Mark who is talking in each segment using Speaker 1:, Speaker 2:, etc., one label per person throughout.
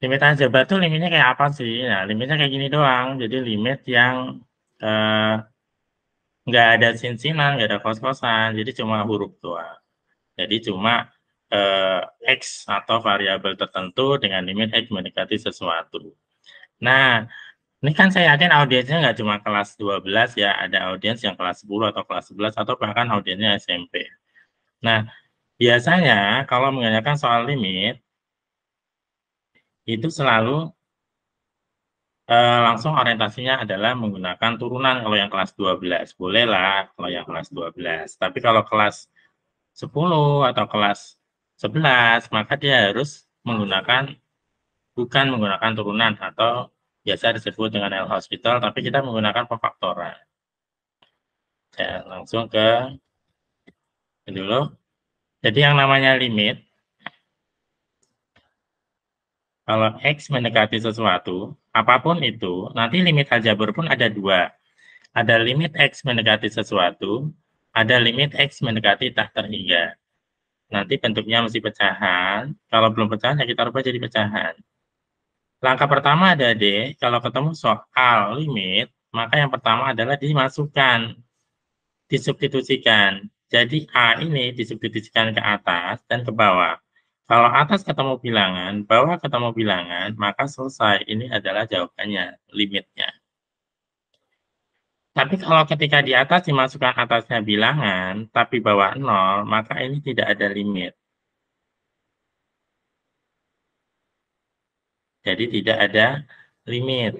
Speaker 1: Limit aljabar itu limitnya kayak apa sih? Nah, limitnya kayak gini doang. Jadi limit yang nggak ada sin-sinan, nggak ada kos-kosan. Jadi cuma huruf doang. Jadi cuma eh, X atau variabel tertentu dengan limit X mendekati sesuatu. Nah, ini kan saya yakin audiensnya nggak cuma kelas 12 ya, ada audiens yang kelas 10 atau kelas 11 atau bahkan audiensnya SMP. Nah, biasanya kalau menanyakan soal limit, itu selalu langsung orientasinya adalah menggunakan turunan kalau yang kelas 12. Bolehlah kalau yang kelas 12. Tapi kalau kelas 10 atau kelas 11, maka dia harus menggunakan, bukan menggunakan turunan atau biasa disebut dengan L-Hospital, tapi kita menggunakan pefaktoran. Saya langsung ke dulu. Jadi yang namanya limit, kalau X mendekati sesuatu, apapun itu, nanti limit aljabar pun ada dua. Ada limit X mendekati sesuatu, ada limit X mendekati tak terhingga. Nanti bentuknya mesti pecahan. Kalau belum pecahan, ya kita rubah jadi pecahan. Langkah pertama ada D, kalau ketemu soal limit, maka yang pertama adalah dimasukkan, disubstitusikan. Jadi A ini disubstitusikan ke atas dan ke bawah. Kalau atas ketemu bilangan, bawah ketemu bilangan, maka selesai. Ini adalah jawabannya, limitnya. Tapi kalau ketika di atas dimasukkan atasnya bilangan, tapi bawah 0, maka ini tidak ada limit. Jadi tidak ada limit.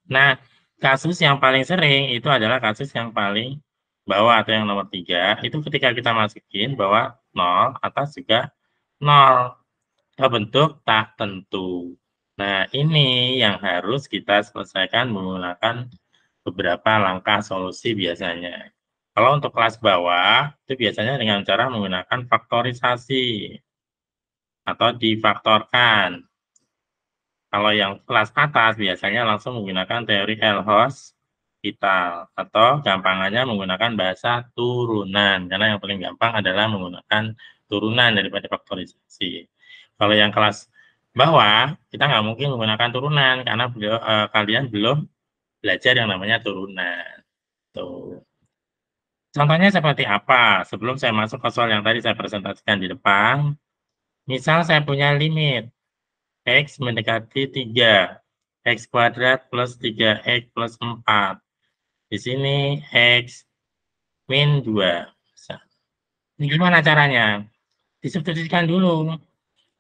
Speaker 1: Nah, kasus yang paling sering itu adalah kasus yang paling bawah atau yang nomor 3. Itu ketika kita masukin bahwa 0, atas juga 0. Bentuk tak tentu. Nah, ini yang harus kita selesaikan menggunakan beberapa langkah solusi biasanya. Kalau untuk kelas bawah, itu biasanya dengan cara menggunakan faktorisasi atau difaktorkan. Kalau yang kelas atas biasanya langsung menggunakan teori L-Hospital atau gampangannya menggunakan bahasa turunan, karena yang paling gampang adalah menggunakan turunan daripada faktorisasi. Kalau yang kelas bawah, kita nggak mungkin menggunakan turunan, karena kalian belum belajar yang namanya turunan. Tuh. Contohnya seperti apa? Sebelum saya masuk ke soal yang tadi saya presentasikan di depan, misal saya punya limit X mendekati 3, X kuadrat plus 3X plus 4. Di sini X min 2. Ini gimana caranya? Disubstitusikan dulu.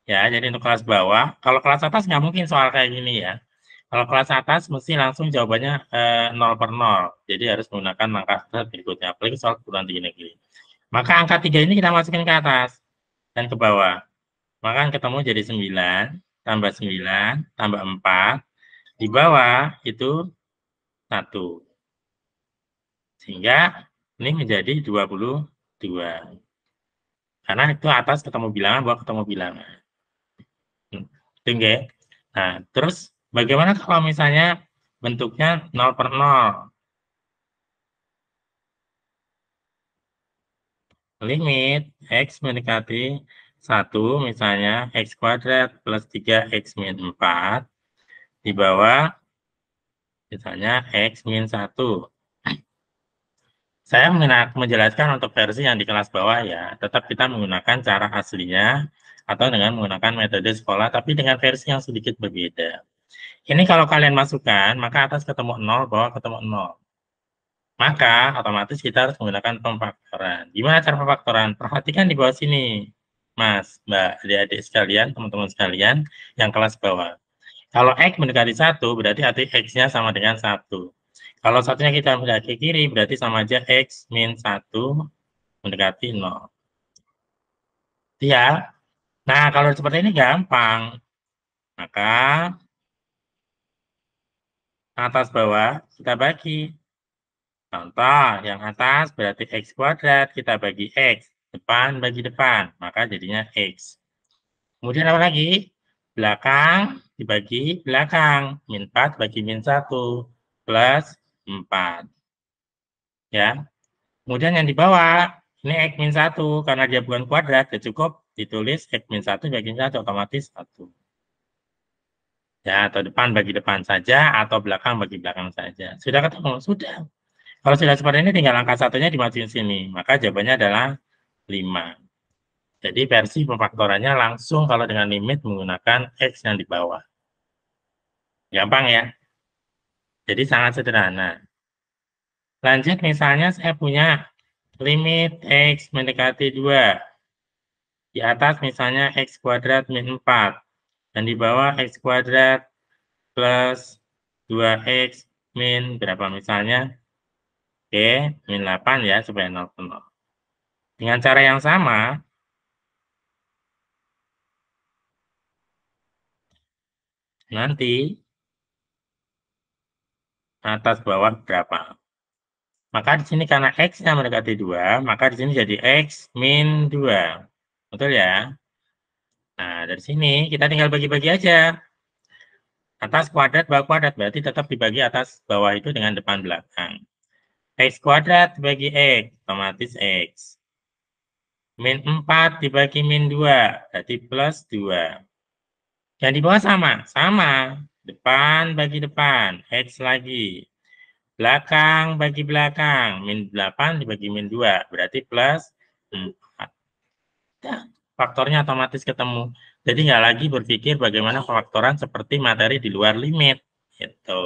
Speaker 1: Ya, jadi untuk kelas bawah, kalau kelas atas nggak mungkin soal kayak gini ya. Kalau kelas atas mesti langsung jawabannya 0 per 0. Jadi harus menggunakan langkah berikutnya. Apalagi soal perguruan tinggi negeri. Maka angka 3 ini kita masukin ke atas dan ke bawah. Maka ketemu jadi 9, tambah 9, tambah 4. Di bawah itu 1. Sehingga ini menjadi 22. Karena itu atas ketemu bilangan, bawah ketemu bilangan. Oke. Nah, terus bagaimana kalau misalnya bentuknya 0 per 0? Limit X mendekati 1, misalnya X kuadrat plus 3X min 4. Di bawah, misalnya X min 1. Saya menjelaskan untuk versi yang di kelas bawah ya, tetap kita menggunakan cara aslinya atau dengan menggunakan metode sekolah, tapi dengan versi yang sedikit berbeda. Ini kalau kalian masukkan, maka atas ketemu 0, bawah ketemu 0. Maka otomatis kita harus menggunakan pemfaktoran. Gimana cara pemfaktoran? Perhatikan di bawah sini, Mas, Mbak, adik-adik sekalian, teman-teman sekalian yang kelas bawah. Kalau X mendekati 1, berarti arti X-nya sama dengan 1. Kalau satunya kita mendekati kiri, berarti sama aja X min 1 mendekati 0. Ya. Nah, kalau seperti ini gampang. Maka atas bawah kita bagi. Contoh, yang atas berarti X kuadrat, kita bagi X. Depan bagi depan, maka jadinya X. Kemudian apa lagi? Belakang dibagi belakang. Min 4 bagi min 1. Plus 4. Ya. Kemudian yang di bawah, ini X min 1. Karena dia bukan kuadrat, ya cukup ditulis X min 1 bagi 1, otomatis 1. Ya, atau depan bagi depan saja, atau belakang bagi belakang saja. Sudah ketemu? Sudah. Kalau sudah seperti ini, tinggal angka satunya dimasukin sini. Maka jawabannya adalah 5. Jadi versi pemfaktorannya langsung kalau dengan limit menggunakan X yang di bawah. Gampang ya? Jadi sangat sederhana. Lanjut, misalnya saya punya limit X mendekati 2. Di atas misalnya X kuadrat min 4. Dan di bawah X kuadrat plus 2X min berapa misalnya? Oke, min 8 ya, supaya 0 ke 0. Dengan cara yang sama, nanti atas bawah berapa? Maka di sini karena X-nya mendekati 2, maka di sini jadi X min 2. Betul ya? Nah, dari sini kita tinggal bagi-bagi aja. Atas kuadrat, bawah kuadrat, berarti tetap dibagi atas bawah itu dengan depan belakang. X kuadrat dibagi X, otomatis X. Min 4 dibagi min 2, berarti plus 2. Yang di bawah sama. Depan bagi depan, X lagi. Belakang bagi belakang, min 8 dibagi min 2, berarti plus 4. Ya, faktornya otomatis ketemu. Jadi nggak lagi berpikir bagaimana pemfaktoran seperti materi di luar limit. Gitu.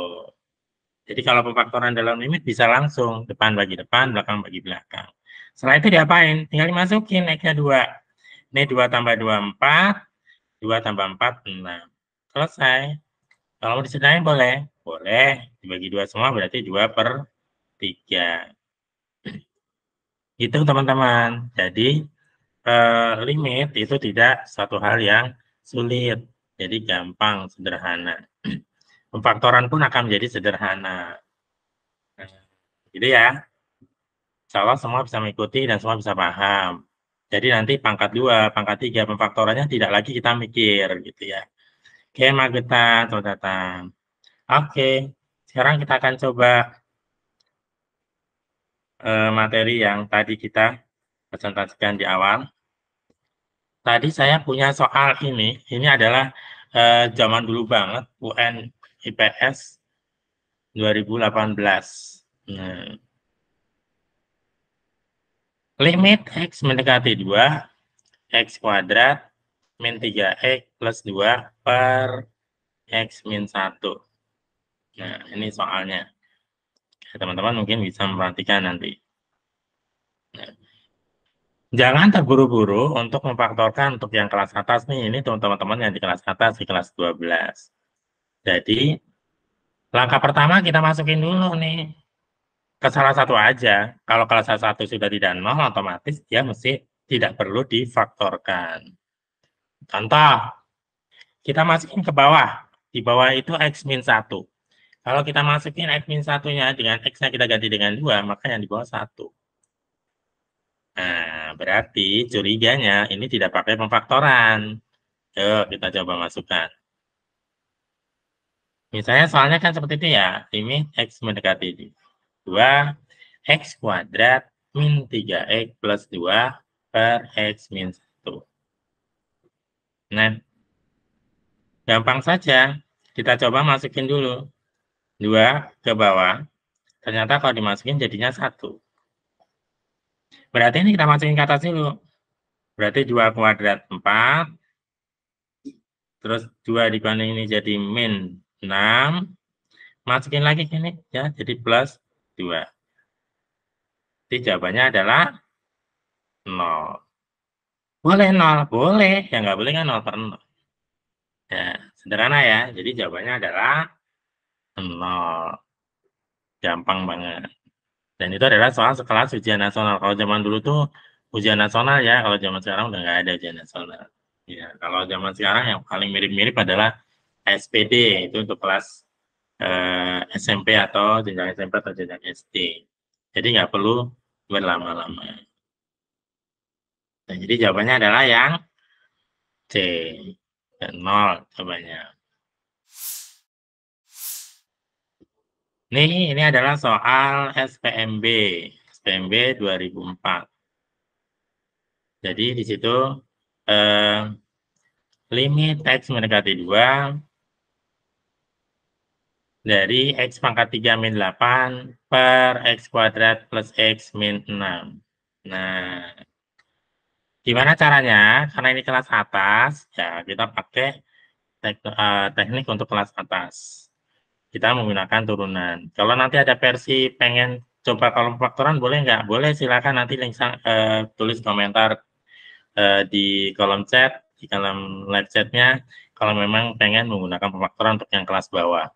Speaker 1: Jadi kalau pemfaktoran dalam limit bisa langsung, depan bagi depan, belakang bagi belakang. Setelah itu diapain? Tinggal dimasukin X-nya 2. Ini 2 tambah 2, 4. 2 tambah 4, 6. Selesai. Kalau mau disederhanain boleh. Boleh. Dibagi 2 semua berarti 2 per 3. Itu teman-teman. Jadi limit itu tidak suatu hal yang sulit. Jadi gampang, sederhana. Pemfaktoran pun akan menjadi sederhana. Nah, gitu ya. Insya Allah semua bisa mengikuti dan semua bisa paham. Jadi nanti pangkat 2, pangkat 3, pemfaktorannya tidak lagi kita mikir gitu ya. Oke, Magetan, selamat datang. Oke, sekarang kita akan coba materi yang tadi kita presentasikan di awal. Tadi saya punya soal ini adalah zaman dulu banget, UN IPS 2018. Nah, limit X mendekati 2, X kuadrat min 3X plus 2 per X min 1. Nah, ini soalnya. Teman-teman mungkin bisa memperhatikan nanti. Nah, jangan terburu-buru untuk memfaktorkan untuk yang kelas atas nih. Ini teman-teman yang di kelas atas, di kelas 12. Jadi, langkah pertama kita masukin dulu nih ke salah satu aja. Kalau kelas satu sudah tidak 0, otomatis dia mesti tidak perlu difaktorkan. Contoh, kita masukin ke bawah. Di bawah itu X min 1. Kalau kita masukin X min 1-nya dengan X-nya kita ganti dengan 2, maka yang di bawah 1. Nah, berarti curiganya ini tidak pakai pemfaktoran. Yuk, kita coba masukkan. Misalnya soalnya kan seperti itu ya. Limit X mendekati 2, X kuadrat min 3X plus 2 per X min 1. Nah, gampang saja. Kita coba masukin dulu. 2 ke bawah. Ternyata kalau dimasukin jadinya 1. Berarti ini kita masukin ke atas dulu. Berarti 2 kuadrat 4. Terus 2 dibanding ini jadi min 6. Masukin lagi sini ya, jadi plus 2. Jadi jawabannya adalah 0. Boleh 0, boleh. Yang nggak boleh kan 0 per 0. Ya, sederhana ya. Jadi jawabannya adalah 0. Gampang banget. Dan itu adalah soal sekelas ujian nasional. Kalau zaman dulu tuh ujian nasional ya. Kalau zaman sekarang udah nggak ada ujian nasional. Ya, kalau zaman sekarang yang paling mirip-mirip adalah SPD. Itu untuk kelas SMP atau jenjang SMP atau jenjang SD. Jadi nggak perlu berlama-lama. Nah, jadi jawabannya adalah yang C. Dan 0 jawabannya. Ini adalah soal SPMB. SPMB 2004. Jadi di situ limit X mendekati 2, dari X pangkat 3 min 8 per X kuadrat plus X min 6. Nah, gimana caranya? Karena ini kelas atas, ya kita pakai teknik untuk kelas atas. Kita menggunakan turunan. Kalau nanti ada versi pengen coba kolom faktoran boleh nggak? Boleh, silakan nanti tulis komentar di kolom chat, di kolom live chatnya, kalau memang pengen menggunakan pemfaktoran untuk yang kelas bawah.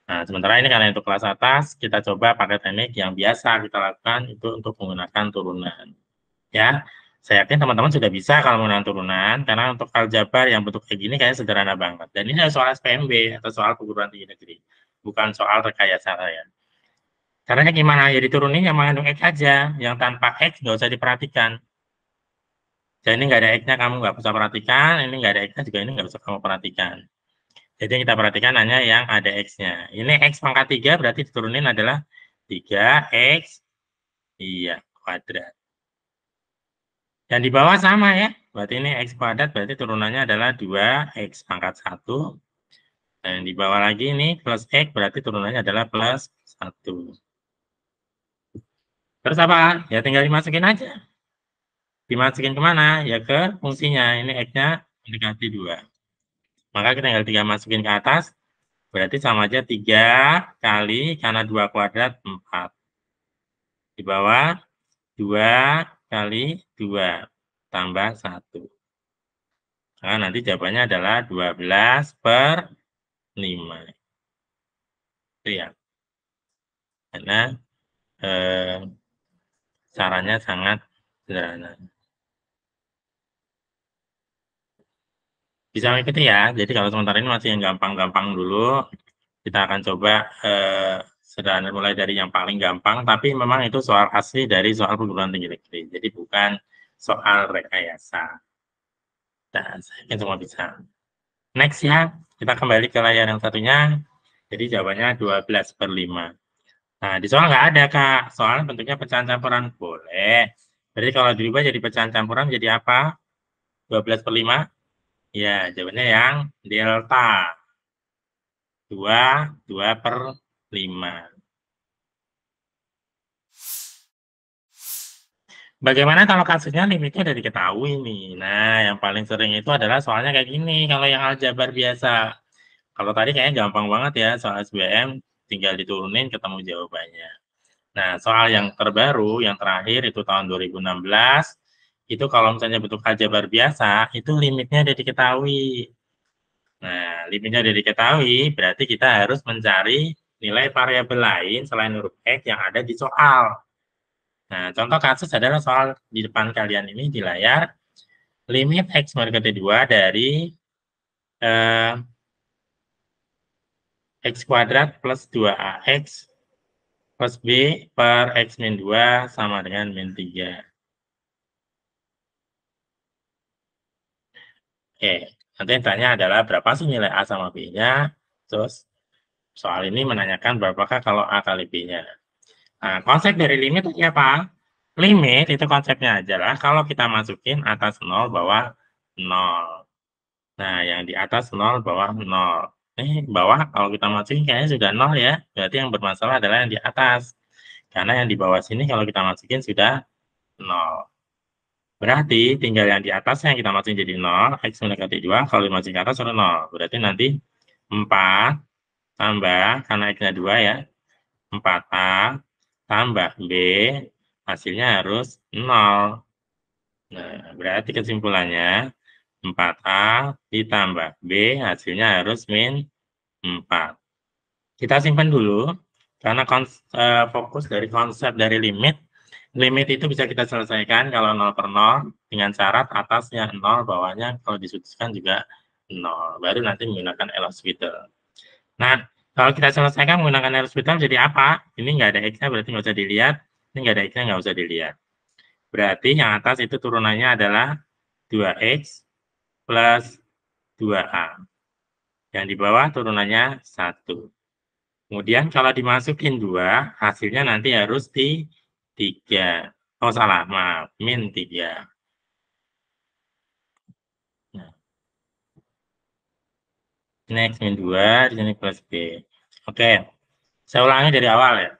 Speaker 1: Nah, sementara ini karena untuk kelas atas, kita coba pakai teknik yang biasa kita lakukan itu untuk menggunakan turunan. Ya, saya yakin teman-teman sudah bisa kalau menggunakan turunan, karena untuk aljabar yang bentuk kayak gini kayaknya sederhana banget. Dan ini adalah soal SPMB atau soal perguruan tinggi negeri, bukan soal rekayasa ya. Caranya gimana? Ya diturunin yang mengandung X aja, yang tanpa X nggak usah diperhatikan. Dan ini nggak ada X-nya, kamu nggak usah perhatikan, ini nggak ada X-nya juga ini nggak usah kamu perhatikan. Jadi yang kita perhatikan hanya yang ada X-nya. Ini X pangkat 3 berarti diturunin adalah 3X, iya, kuadrat. Dan di bawah sama ya, berarti ini X kuadrat berarti turunannya adalah 2X pangkat 1. Dan di bawah lagi ini plus X berarti turunannya adalah plus 1. Terus apa? Ya tinggal dimasukin aja. Dimasukin kemana? Ya ke fungsinya. Ini X-nya mendekati 2. Maka kita tinggal 3 masukin ke atas. Berarti sama aja 3 kali karena 2 kuadrat 4. Di bawah 2 kali 2 tambah 1. Nah, nanti jawabannya adalah 12/5. Itu ya. Karena caranya sangat sederhana. Bisa mengikuti ya. Jadi kalau sementara ini masih yang gampang-gampang dulu. Kita akan coba sederhana mulai dari yang paling gampang. Tapi memang itu soal asli dari soal perguruan tinggi negeri. Jadi bukan soal rekayasa. Nah, saya yakin semua bisa. Next ya, kita kembali ke layar yang satunya. Jadi jawabannya 12/5. Nah, di soal nggak ada, Kak. Soalnya bentuknya pecahan campuran. Boleh. Berarti kalau dirubah jadi pecahan campuran jadi apa? 12/5? Ya, jawabannya yang delta. 2/5. Bagaimana kalau kasusnya limitnya udah diketahui nih? Nah, yang paling sering itu adalah soalnya kayak gini, kalau yang aljabar biasa. Kalau tadi kayaknya gampang banget ya, soal SBM, tinggal diturunin ketemu jawabannya. Nah, soal yang terbaru, yang terakhir itu tahun 2016, itu kalau misalnya bentuk aljabar biasa, itu limitnya udah diketahui. Nah, limitnya udah diketahui, berarti kita harus mencari nilai variabel lain selain huruf X yang ada di soal. Nah, contoh kasus adalah soal di depan kalian ini di layar, limit X mendekati 2 dari eh, X kuadrat plus 2AX plus B per X min 2 sama dengan min 3. Oke, nanti yang tanya adalah berapa sih nilai A sama B-nya, terus soal ini menanyakan berapakah kalau A kali B-nya. Nah, konsep dari limit itu apa? Limit itu konsepnya adalah kalau kita masukin atas 0, bawah 0. Nah, yang di atas 0, bawah 0. Bawah kalau kita masukin kayaknya sudah 0 ya. Berarti yang bermasalah adalah yang di atas. Karena yang di bawah sini kalau kita masukin sudah 0. Berarti tinggal yang di atas yang kita masukin jadi 0, X mendekati 2, kalau dimasukin ke atas sudah 0. Berarti nanti 4 tambah, karena X-nya 2 ya, 4A tambah B, hasilnya harus 0. Nah, berarti kesimpulannya 4A ditambah B, hasilnya harus min 4. Kita simpan dulu, karena fokus dari konsep dari limit, limit itu bisa kita selesaikan kalau 0 per 0, dengan syarat atasnya 0, bawahnya kalau disudutkan juga 0. Baru nanti menggunakan L-Hospital. Nah, kalau kita selesaikan menggunakan L-Hospital jadi apa? Ini nggak ada X-nya berarti nggak usah dilihat. Ini nggak ada X-nya nggak usah dilihat. Berarti yang atas itu turunannya adalah 2X plus 2A. Yang di bawah turunannya 1. Kemudian kalau dimasukin 2, hasilnya nanti harus di 3. Oh salah, maaf, min 3. Nah, next min 2, di sini plus B. Oke, saya ulangi dari awal ya.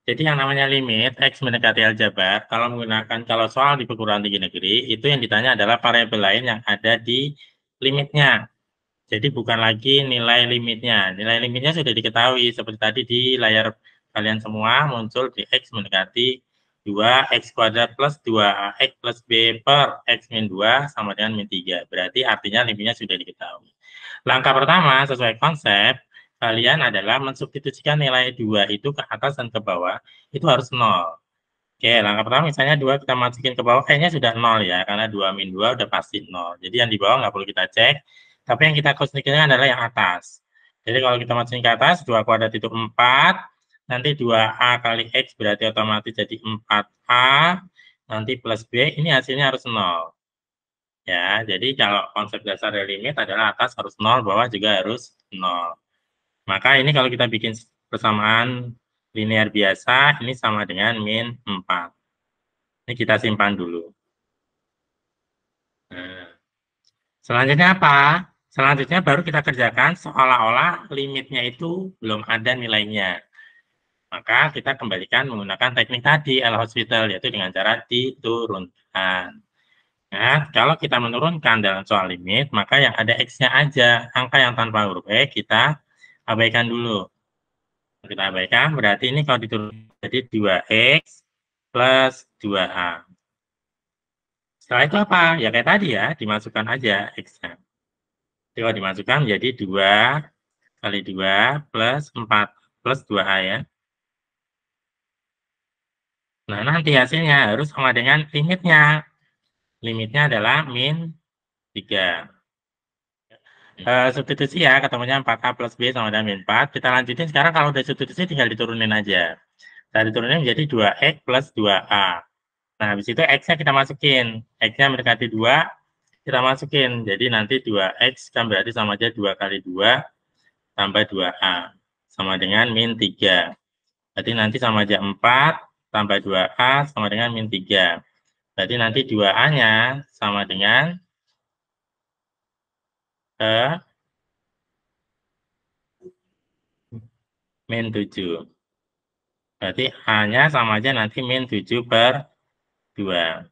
Speaker 1: Jadi yang namanya limit X mendekati aljabar, kalau soal di perguruan tinggi negeri, itu yang ditanya adalah variabel lain yang ada di limitnya. Jadi bukan lagi nilai limitnya. Nilai limitnya sudah diketahui, seperti tadi di layar kalian semua muncul di X mendekati 2X kuadrat plus 2AX plus B per X min 2 sama dengan min 3. Berarti artinya limitnya sudah diketahui. Langkah pertama sesuai konsep, kalian adalah mensubstitusikan nilai 2 itu ke atas dan ke bawah, itu harus 0. Oke, langkah pertama misalnya 2 kita masukin ke bawah, kayaknya sudah 0 ya, karena 2 min 2 udah pasti 0. Jadi yang di bawah nggak perlu kita cek, tapi yang kita konstruksikan adalah yang atas. Jadi kalau kita masukin ke atas, 2 kuadrat itu 4, nanti 2A kali X berarti otomatis jadi 4A, nanti plus B, ini hasilnya harus 0. Ya, jadi kalau konsep dasar dari limit adalah atas harus 0, bawah juga harus 0. Maka ini kalau kita bikin persamaan linear biasa, ini sama dengan min 4. Ini kita simpan dulu. Nah, selanjutnya apa? Selanjutnya baru kita kerjakan seolah-olah limitnya itu belum ada nilainya. Maka kita kembalikan menggunakan teknik tadi, L-Hospital, yaitu dengan cara diturunkan. Nah, kalau kita menurunkan dalam soal limit, maka yang ada X-nya aja. Angka yang tanpa huruf X kita abaikan dulu. Kita abaikan, berarti ini kalau diturunkan jadi 2X plus 2A. Setelah itu apa? Ya kayak tadi ya, dimasukkan aja X-nya. Jadi kalau dimasukkan menjadi 2 kali 2 plus 4 plus 2A ya. Nah, nanti hasilnya harus sama dengan limitnya. Limitnya adalah min 3. Substitusi ya, ketemunya 4A plus B sama dengan min 4. Kita lanjutin sekarang kalau udah substitusi tinggal diturunin aja. Kita diturunin menjadi 2X plus 2A. Nah, habis itu X-nya kita masukin. X-nya mendekati 2, kita masukin. Jadi nanti 2X kan berarti sama aja 2 kali 2 tambah 2A. Sama dengan min 3. Berarti nanti sama aja 4 tambah 2A sama dengan min 3. Berarti nanti 2A-nya sama dengan min 7. Berarti A-nya sama aja nanti min 7 per 2.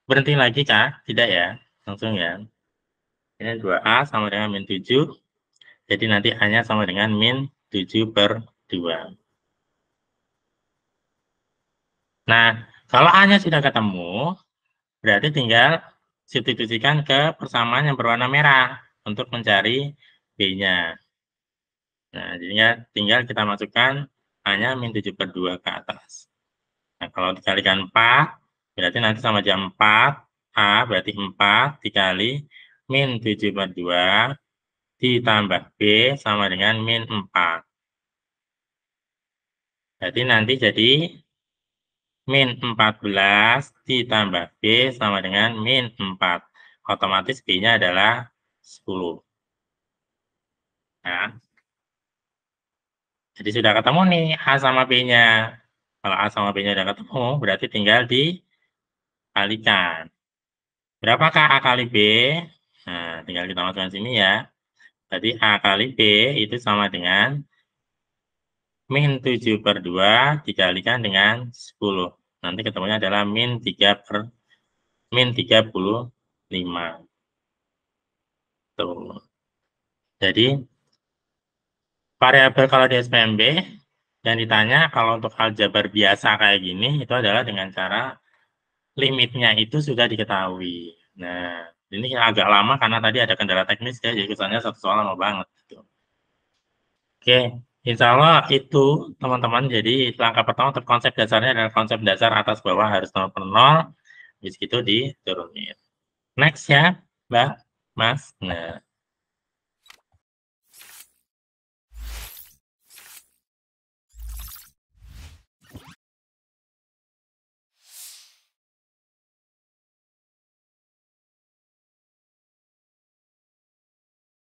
Speaker 1: Berhenti lagi kah? Tidak ya? Langsung ya. Ini 2A sama dengan min 7. Jadi nanti A-nya sama dengan min 7 per 2. Nah, kalau A-nya sudah ketemu, berarti tinggal substitusikan ke persamaan yang berwarna merah untuk mencari B-nya. Nah, jadinya tinggal kita masukkan A-nya min 7 per 2 ke atas. Nah, kalau dikalikan 4, berarti nanti sama aja 4. A berarti 4 dikali min 7 per 2 ditambah B sama dengan min 4. Berarti nanti jadi min 14 ditambah B sama dengan min 4. Otomatis B-nya adalah 10. Nah, jadi sudah ketemu nih A sama B-nya. Kalau A sama B-nya sudah ketemu, berarti tinggal dikalikan. Berapakah A kali B? Nah, tinggal kita masukkan sini ya. Jadi A kali B itu sama dengan min 7 per 2 dikalikan dengan 10. Nanti ketemunya adalah min 35. Tuh. Jadi, variabel kalau di SPMB, yang ditanya kalau untuk aljabar biasa kayak gini, itu adalah dengan cara limitnya itu sudah diketahui. Nah, ini agak lama karena tadi ada kendala teknis ya, jadi kesannya satu soal lama banget. Gitu. Oke, insya Allah itu teman-teman. Jadi langkah pertama untuk konsep dasarnya adalah konsep dasar atas bawah harus 0 per 0. Habis itu diturunin. Next ya, Mbak, Mas. Nah.